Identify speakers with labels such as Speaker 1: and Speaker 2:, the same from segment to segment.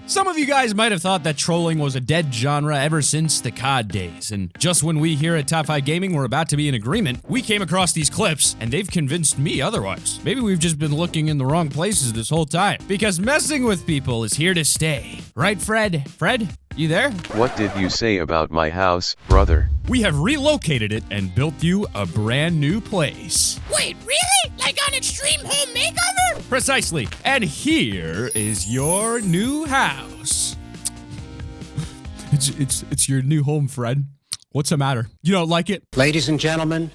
Speaker 1: Some of you guys might have thought that trolling was a dead genre ever since the COD days, and just when we here at Top 5 Gaming were about to be in agreement, we came across these clips, and they've convinced me otherwise. Maybe we've just been looking in the wrong places this whole time, because messing with people is here to stay. Right, Fred? Fred? You there?
Speaker 2: What did you say about my house, brother?
Speaker 1: We have relocated it and built you a brand new place.
Speaker 3: Wait, really? Like on Extreme Home Makeover?
Speaker 1: Precisely. And here is your new house. It's your new home, Fred. What's the matter? You don't like it?
Speaker 4: Ladies and gentlemen,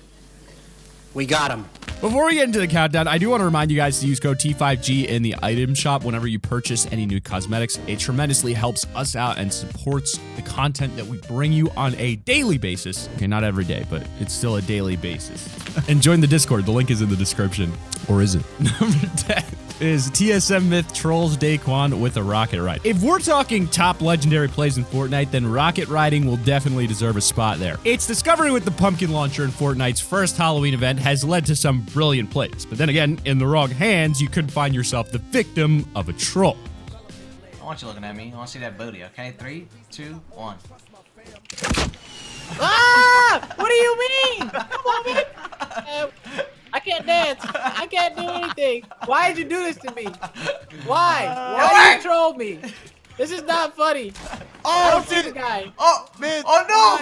Speaker 4: we got him.
Speaker 1: Before we get into the countdown, I do want to remind you guys to use code T5G in the item shop whenever you purchase any new cosmetics. It tremendously helps us out and supports the content that we bring you on a daily basis. Okay, not every day, but it's still a daily basis. And join the Discord. The link is in the description. Or is it? Number 10 is TSM Myth Trolls Daquan with a rocket ride. If we're talking top legendary plays in Fortnite, then rocket riding will definitely deserve a spot there. Its discovery with the pumpkin launcher in Fortnite's first Halloween event has led to some brilliant plays. But then again, in the wrong hands, you could find yourself the victim of a troll.
Speaker 5: I want you looking at me. I want to see that booty, okay? 3, 2, 1.
Speaker 6: Ah! What do you mean? Come on, man. I can't dance. I can't do anything. Why did you do this to me? Why? Why did you troll me? This is not funny. I don't see the guy.
Speaker 5: Oh, man. Oh, no.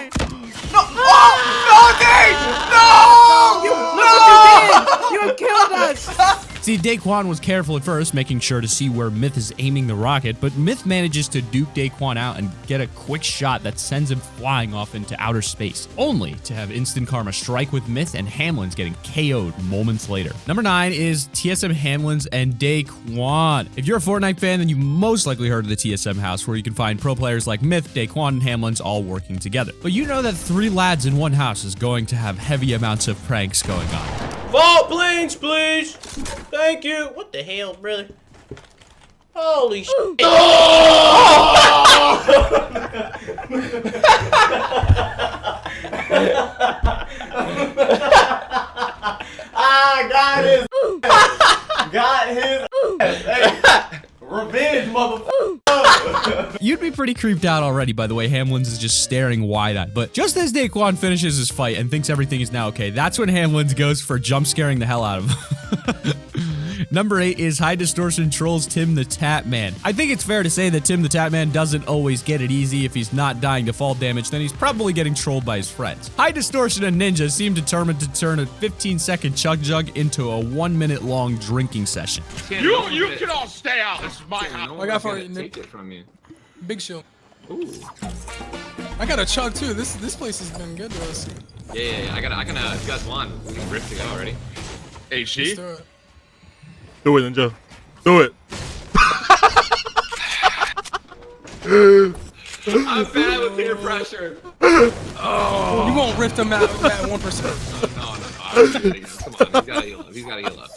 Speaker 5: No. Oh, no, Dave. No.
Speaker 6: Look what you did. You killed us.
Speaker 1: See, Daquan was careful at first, making sure to see where Myth is aiming the rocket, but Myth manages to dupe Daquan out and get a quick shot that sends him flying off into outer space, only to have instant karma strike with Myth and Hamlins getting KO'd moments later. Number 9 is TSM Hamlins and Daquan. If you're a Fortnite fan, then you most likely heard of the TSM house, where you can find pro players like Myth, Daquan, and Hamlins all working together. But you know that 3 lads in one house is going to have heavy amounts of pranks going on.
Speaker 7: Vault planes, please. Thank you. What the hell, brother? Holy shit.
Speaker 5: Got his. Hey, revenge, motherfucker.
Speaker 1: You'd be pretty creeped out already by the way Hamlins is just staring wide-eyed. But just as Daquan finishes his fight and thinks everything is now okay, that's when Hamlins goes for jump scaring the hell out of him. Number 8 is High Distortion Trolls Tim the Tatman. I think it's fair to say that Tim the Tatman doesn't always get it easy. If he's not dying to fall damage, then he's probably getting trolled by his friends. High Distortion and Ninja seem determined to turn a 15-second chug jug into a 1-minute-long drinking session.
Speaker 8: You can all stay out. This is my house.
Speaker 9: I got for you, Nick.
Speaker 8: Take it from you.
Speaker 9: Big show.
Speaker 8: Ooh.
Speaker 9: I got a chug too. This place has been good to us.
Speaker 10: Yeah. I can. If you guys want, we can rip to go already.
Speaker 8: HG.
Speaker 11: Do it, Ninja. Do it.
Speaker 10: I'm bad with peer pressure.
Speaker 9: Oh. You won't rip them out with that 1%.
Speaker 10: No. Come on, he's gotta heal up.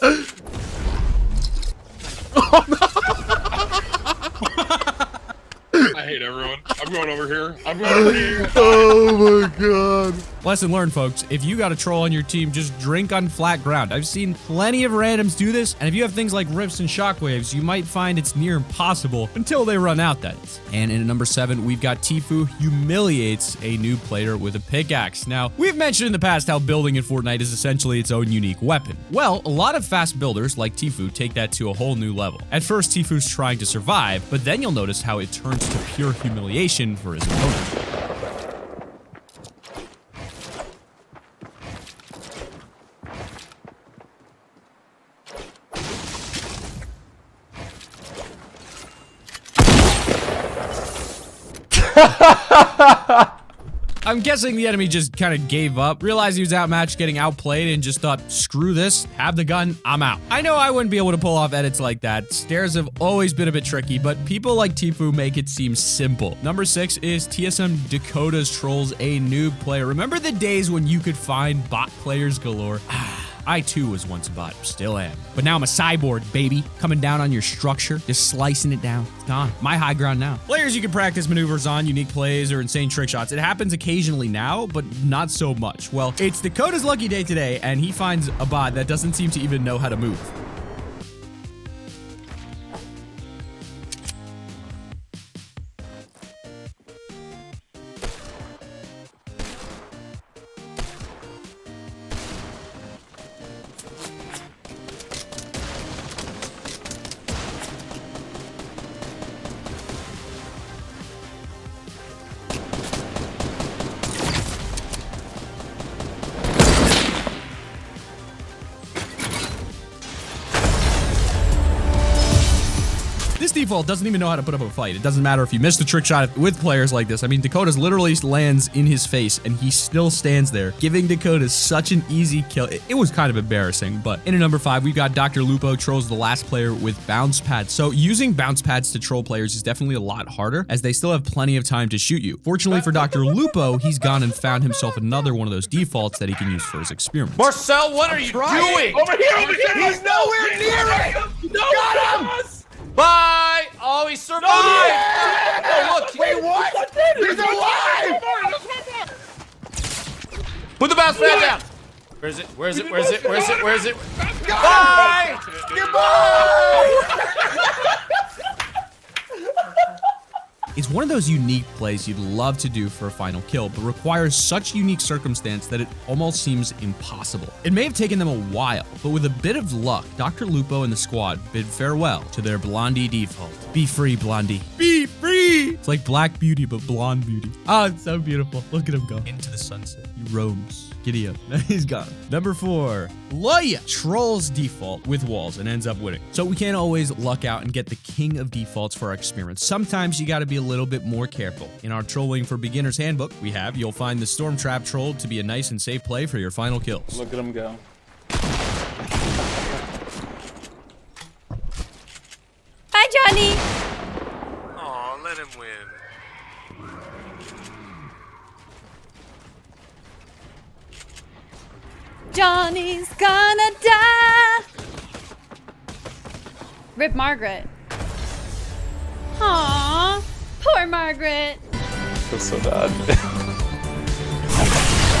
Speaker 11: Oh, no.
Speaker 8: I hate everyone. I'm going over here. I'm going over here.
Speaker 11: Oh my god.
Speaker 1: Lesson learned, folks. If you got a troll on your team, just drink on flat ground. I've seen plenty of randoms do this, and if you have things like rips and shockwaves, you might find it's near impossible until they run out, that is. And in number 7, we've got Tfue humiliates a new player with a pickaxe. Now, we've mentioned in the past how building in Fortnite is essentially its own unique weapon. Well, a lot of fast builders like Tfue take that to a whole new level. At first, Tfue's trying to survive, but then you'll notice how it turns to pure humiliation for his opponent. I'm guessing the enemy just kind of gave up, realized he was outmatched, getting outplayed, and just thought, screw this, have the gun, I'm out. I know I wouldn't be able to pull off edits like that. Stairs have always been a bit tricky, but people like Tfue make it seem simple. Number 6 is TSM Dakota's Trolls a noob player. Remember the days when you could find bot players galore? I too was once a bot, still am. But now I'm a cyborg, baby. Coming down on your structure, just slicing it down. It's gone. My high ground now. Players you can practice maneuvers on, unique plays, or insane trick shots. It happens occasionally now, but not so much. Well, it's Dakota's lucky day today, and he finds a bot that doesn't seem to even know how to move. default doesn't even know how to put up a fight. It doesn't matter if you miss the trick shot with players like this. I mean, Dakota's literally lands in his face and he still stands there, giving Dakota such an easy kill. It was kind of embarrassing, but in at number 5, we've got DrLupo trolls the last player with bounce pads. So using bounce pads to troll players is definitely a lot harder as they still have plenty of time to shoot you. Fortunately for DrLupo, he's gone and found himself another one of those defaults that he can use for his experiments.
Speaker 7: Marcel, what are you doing?
Speaker 8: Over here!
Speaker 7: He's nowhere near it! Got him! Bye! Oh, he survived! Oh, look! Wait, what? He's alive! Put the bounce pad down! Where is it? Where is it? Where is it? Where is it? Where is it? Bye! Goodbye!
Speaker 1: It's one of those unique plays you'd love to do for a final kill, but requires such unique circumstance that it almost seems impossible. It may have taken them a while, but with a bit of luck, DrLupo and the squad bid farewell to their Blondie default. Be free, Blondie. Be free! It's like Black Beauty, but Blonde Beauty. Oh, it's so beautiful. Look at him go into the sunset. He roams. Giddy up. He's gone. Number 4, Loya trolls default with walls and ends up winning. So we can't always luck out and get the king of defaults for our experiments. Sometimes you got to be a little bit more careful. In our Trolling for Beginners handbook, you'll find the Storm Trap troll to be a nice and safe play for your final kills.
Speaker 9: Look at him go.
Speaker 3: Hi, Johnny.
Speaker 8: Aw, let him win.
Speaker 3: Johnny's gonna die. Rip Margaret. Aww, poor Margaret.
Speaker 9: Feels so bad.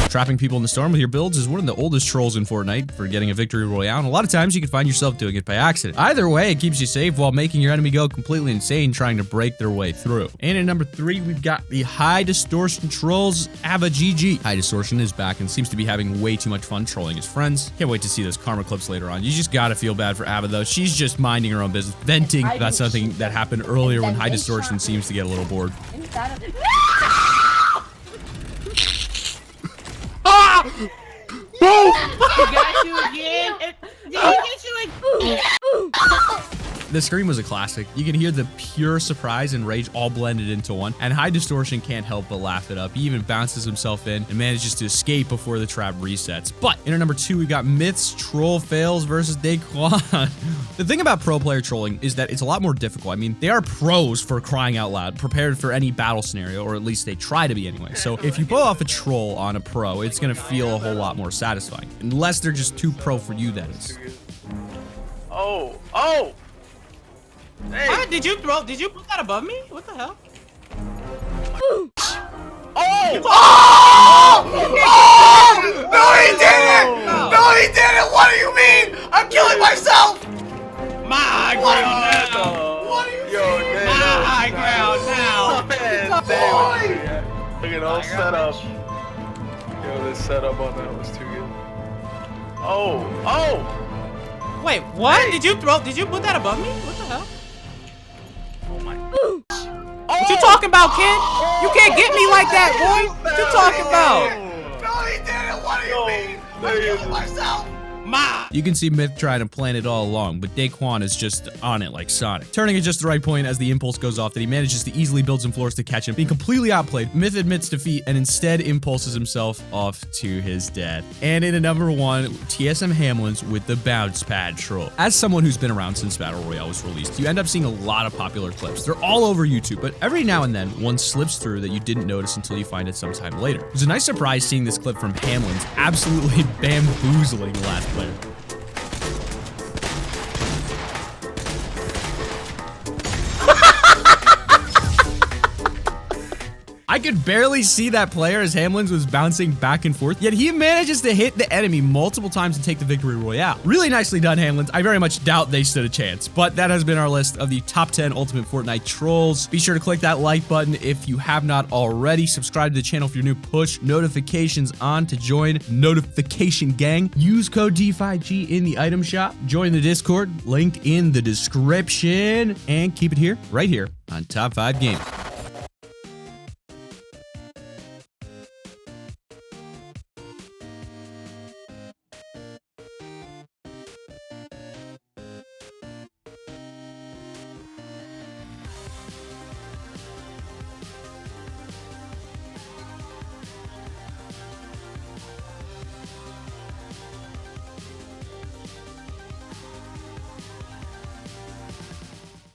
Speaker 1: Trapping people in the storm with your builds is one of the oldest trolls in Fortnite for getting a victory royale, and a lot of times you can find yourself doing it by accident. Either way, it keeps you safe while making your enemy go completely insane trying to break their way through. And at number 3, we've got the High Distortion trolls, Ava GG. High Distortion is back and seems to be having way too much fun trolling his friends. Can't wait to see those karma clips later on. You just gotta feel bad for Ava though. She's just minding her own business, venting about something that happened earlier when High Distortion seems to get a little bored.
Speaker 6: Got you again. Did he get you again?
Speaker 1: The scream was a classic. You can hear the pure surprise and rage all blended into one, and High Distortion can't help but laugh it up. He even bounces himself in and manages to escape before the trap resets. But in at number 2, we've got Myths Troll Fails versus Daquan. The thing about pro player trolling is that it's a lot more difficult. I mean, they are pros for crying out loud, prepared for any battle scenario, or at least they try to be anyway. So if you pull off a troll on a pro, it's gonna feel a whole lot more satisfying. Unless they're just too pro for you, that is.
Speaker 7: Oh! Hey!
Speaker 6: Did you put that above me? What the hell?
Speaker 7: Oh! No, he didn't! No, he didn't! What do you mean? I'm killing myself!
Speaker 6: My ground now.
Speaker 7: What do you mean?
Speaker 6: My ground now.
Speaker 9: Look at all set up. Yo, this setup on that was too good.
Speaker 7: Oh!
Speaker 6: Wait, what? Hey. Did you put that above me? What the hell?
Speaker 7: Oh my.
Speaker 6: What you talking about, kid? You can't get me like that, boy. What you talking about?
Speaker 7: No, he didn't. What do you mean? I'm killing myself.
Speaker 1: You can see Myth trying to plan it all along, but Daquan is just on it like Sonic. Turning at just the right point as the impulse goes off that he manages to easily build some floors to catch him. Being completely outplayed, Myth admits defeat and instead impulses himself off to his death. And in at number 1, TSM Hamlins with the bounce pad troll. As someone who's been around since Battle Royale was released, you end up seeing a lot of popular clips. They're all over YouTube, but every now and then one slips through that you didn't notice until you find it sometime later. It was a nice surprise seeing this clip from Hamlins absolutely bamboozling the last player. I could barely see that player as Hamlins was bouncing back and forth, yet he manages to hit the enemy multiple times and take the victory royale. Really nicely done, Hamlins. I very much doubt they stood a chance, but that has been our list of the top 10 Ultimate Fortnite Trolls. Be sure to click that like button if you have not already. Subscribe to the channel if you're new. Push notifications on to join Notification Gang. Use code D5G in the item shop. Join the Discord, link in the description, and keep it here, right here on Top 5 Gaming.